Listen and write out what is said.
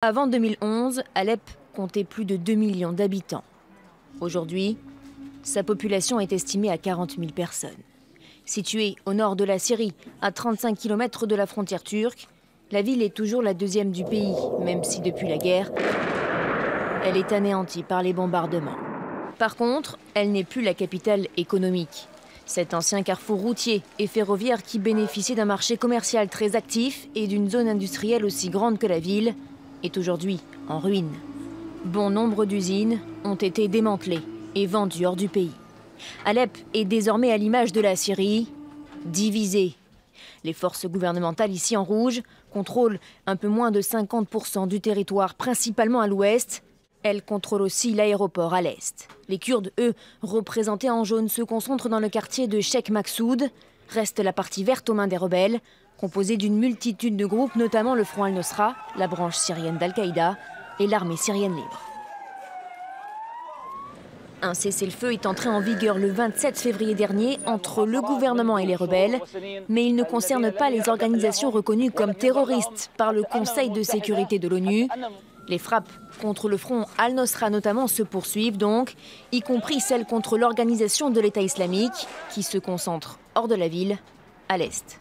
Avant 2011, Alep comptait plus de 2 millions d'habitants. Aujourd'hui, sa population est estimée à 40 000 personnes. Située au nord de la Syrie, à 35 km de la frontière turque, la ville est toujours la deuxième du pays, même si depuis la guerre, elle est anéantie par les bombardements. Par contre, elle n'est plus la capitale économique. Cet ancien carrefour routier et ferroviaire qui bénéficiait d'un marché commercial très actif et d'une zone industrielle aussi grande que la ville est aujourd'hui en ruine. Bon nombre d'usines ont été démantelées et vendues hors du pays. Alep est désormais à l'image de la Syrie, divisée. Les forces gouvernementales ici en rouge contrôlent un peu moins de 50% du territoire, principalement à l'ouest. Elles contrôlent aussi l'aéroport à l'est. Les Kurdes, eux, représentés en jaune, se concentrent dans le quartier de Sheikh Maksoud. Reste la partie verte aux mains des rebelles, composée d'une multitude de groupes, notamment le Front al-Nosra, la branche syrienne d'Al-Qaïda et l'armée syrienne libre. Un cessez-le-feu est entré en vigueur le 27 février dernier entre le gouvernement et les rebelles, mais il ne concerne pas les organisations reconnues comme terroristes par le Conseil de sécurité de l'ONU. Les frappes contre le Front al-Nosra notamment se poursuivent donc, y compris celles contre l'organisation de l'État islamique, qui se concentre hors de la ville, à l'est.